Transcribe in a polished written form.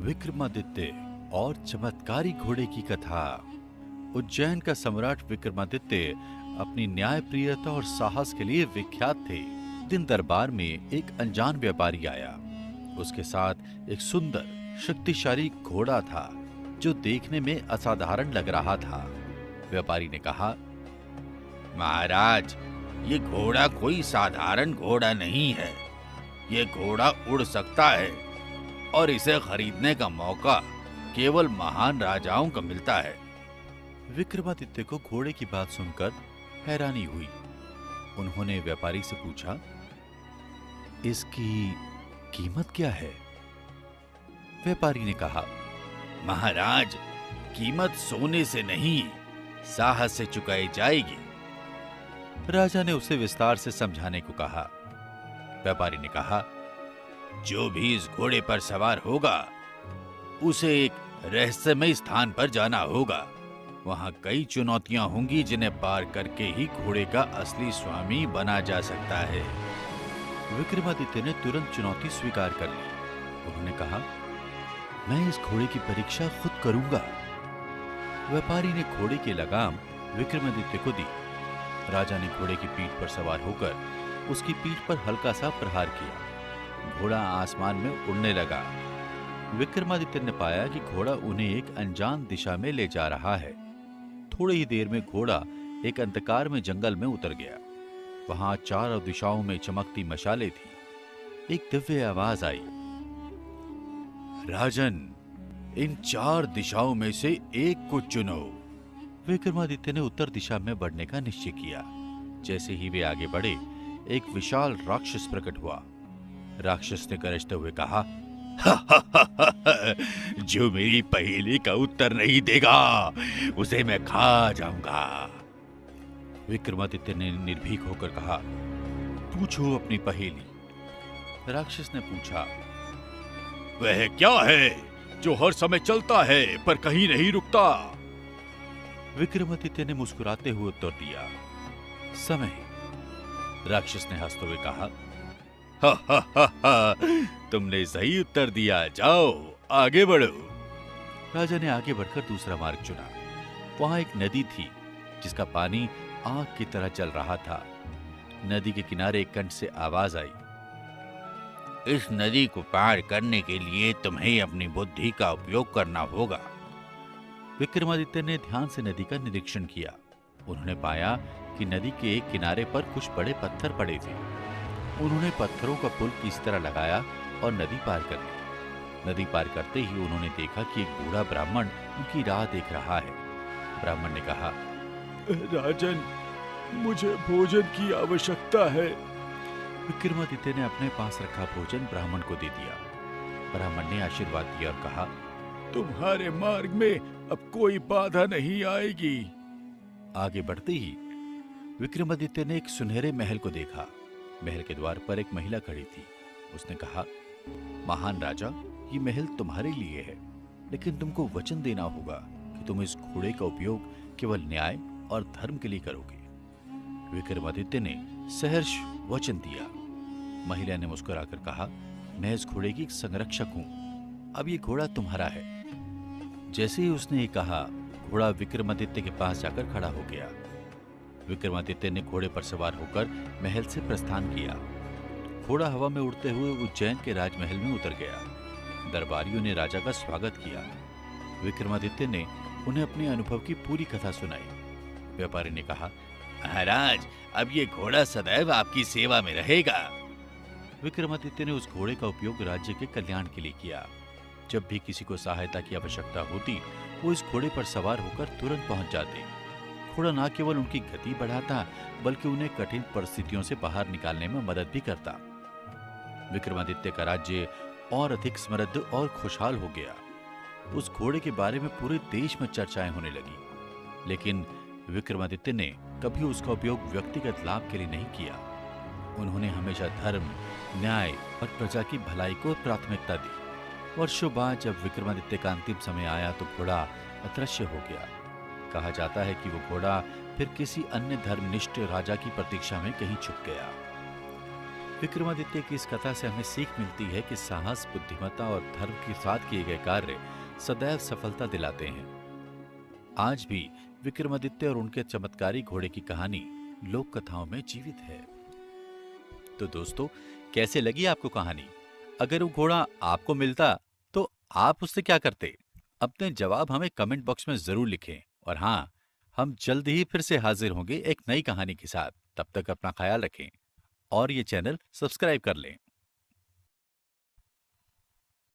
विक्रमादित्य और चमत्कारी घोड़े की कथा। उज्जैन का सम्राट विक्रमादित्य अपनी न्यायप्रियता और साहस के लिए विख्यात थे। दिन दरबार में एक अनजान व्यापारी आया। उसके साथ एक सुंदर शक्तिशाली घोड़ा था जो देखने में असाधारण लग रहा था। व्यापारी ने कहा, महाराज, ये घोड़ा कोई साधारण घोड़ा नहीं है। ये घोड़ा उड़ सकता है और इसे खरीदने का मौका केवल महान राजाओं को मिलता है। विक्रमादित्य को घोड़े की बात सुनकर हैरानी हुई। उन्होंने व्यापारी से पूछा, इसकी कीमत क्या है? व्यापारी ने कहा, महाराज, कीमत सोने से नहीं, साहस से चुकाई जाएगी। राजा ने उसे विस्तार से समझाने को कहा। व्यापारी ने कहा, जो भी इस घोड़े पर सवार होगा उसे एक रहस्यमय स्थान पर जाना होगा। वहां कई चुनौतियां होंगी जिन्हें पार करके ही घोड़े का असली स्वामी बना जा सकता है। विक्रमादित्य ने तुरंत चुनौती स्वीकार कर ली। उन्होंने कहा, मैं इस घोड़े की परीक्षा खुद करूंगा। व्यापारी ने घोड़े की लगाम विक्रमादित्य को दी। राजा ने घोड़े की पीठ पर सवार होकर उसकी पीठ पर हल्का सा प्रहार किया। घोड़ा आसमान में उड़ने लगा। विक्रमादित्य ने पाया कि घोड़ा उन्हें एक अनजान दिशा में ले जा रहा है। थोड़ी ही देर में घोड़ा एक अंधकार में जंगल में उतर गया। वहां चारों दिशाओं में चमकती मशालें थी। एक दिव्य आवाज आई, राजन, इन 4 दिशाओं में से एक को चुनो। विक्रमादित्य ने उत्तर दिशा में बढ़ने का निश्चय किया। जैसे ही वे आगे बढ़े, एक विशाल राक्षस प्रकट हुआ। राक्षस ने गरजते हुए कहा, जो मेरी पहेली का उत्तर नहीं देगा उसे मैं खा जाऊंगा। विक्रमादित्य ने निर्भीक होकर कहा, पूछो अपनी पहेली। राक्षस ने पूछा, वह क्या है जो हर समय चलता है पर कहीं नहीं रुकता? विक्रमादित्य ने मुस्कुराते हुए उत्तर दिया, समय। राक्षस ने हंसते हुए कहा, तुमने सही उत्तर दिया, जाओ आगे बढ़ो। राजा ने आगे बढ़कर दूसरा मार्ग चुना। वहां एक नदी थी जिसका पानी आग की तरह चल रहा था। नदी के किनारे एक कंठ से आवाज आई, इस नदी को पार करने के लिए तुम्हें अपनी बुद्धि का उपयोग करना होगा। विक्रमादित्य ने ध्यान से नदी का निरीक्षण किया। उन्होंने पाया कि नदी के एक किनारे पर कुछ बड़े पत्थर पड़े थे। उन्होंने पत्थरों का पुल इस तरह लगाया और नदी पार कर ली। नदी पार करते ही उन्होंने देखा कि एक बूढ़ा ब्राह्मण उनकी राह देख रहा है। ब्राह्मण ने कहा, राजन, मुझे भोजन की आवश्यकता है। विक्रमादित्य ने अपने पास रखा भोजन ब्राह्मण को दे दिया। ब्राह्मण ने आशीर्वाद दिया और कहा, तुम्हारे मार्ग में अब कोई बाधा नहीं आएगी। आगे बढ़ते ही विक्रमादित्य ने एक सुनहरे महल को देखा। महल के द्वार पर एक महिला खड़ी थी। उसने कहा, महान राजा, ये महल तुम्हारे लिए है, लेकिन तुमको वचन देना होगा कि तुम इस घोड़े का उपयोग केवल न्याय और धर्म के लिए करोगे। विक्रमादित्य ने सहर्ष वचन दिया। महिला ने मुस्कुराकर कहा, मैं इस घोड़े की संरक्षक हूं। अब ये घोड़ा तुम्हारा है। जैसे ही उसने ये कहा, घोड़ा विक्रमादित्य के पास जाकर खड़ा हो गया। विक्रमादित्य ने घोड़े पर सवार होकर महल से प्रस्थान किया। घोड़ा हवा में उड़ते हुए उज्जैन के राजमहल में उतर गया। दरबारियों ने राजा का स्वागत किया। विक्रमादित्य ने उन्हें अपने अनुभव की पूरी कथा सुनाई। व्यापारी ने कहा, महाराज, अब ये घोड़ा सदैव आपकी सेवा में रहेगा। विक्रमादित्य ने उस घोड़े का उपयोग राज्य के कल्याण के लिए किया। जब भी किसी को सहायता की आवश्यकता होती, वो इस घोड़े पर सवार होकर तुरंत पहुंच जाते। घोड़ा न केवल उनकी गति बढ़ाता, बल्कि उन्हें कठिन परिस्थितियों से बाहर निकालने में मदद भी करता। विक्रमादित्य का राज्य और अधिक समृद्ध और खुशहाल हो गया। उस घोड़े के बारे में पूरे देश में चर्चाएं होने लगी। लेकिन विक्रमादित्य ने कभी उसका उपयोग व्यक्तिगत लाभ के लिए नहीं किया। उन्होंने हमेशा धर्म, न्याय और प्रजा की भलाई को प्राथमिकता दी। वर्षों बाद जब विक्रमादित्य का अंतिम समय आया तो घोड़ा अदृश्य हो गया। कहा जाता है कि वो घोड़ा फिर किसी अन्य धर्मनिष्ठ राजा की प्रतीक्षा में कहीं छुप गया। विक्रमादित्य की इस कथा से हमें सीख मिलती है कि साहस, बुद्धिमत्ता और धर्म के साथ किए गए कार्य सदैव सफलता दिलाते हैं। आज भी विक्रमादित्य और उनके चमत्कारी घोड़े की कहानी लोक कथाओं में जीवित है। तो दोस्तों, कैसे लगी आपको कहानी? अगर वो घोड़ा आपको मिलता तो आप उससे क्या करते? अपने जवाब हमें कमेंट बॉक्स में जरूर लिखें। और हाँ, हम जल्द ही फिर से हाजिर होंगे एक नई कहानी के साथ। तब तक अपना ख्याल रखें और ये चैनल सब्सक्राइब कर लें।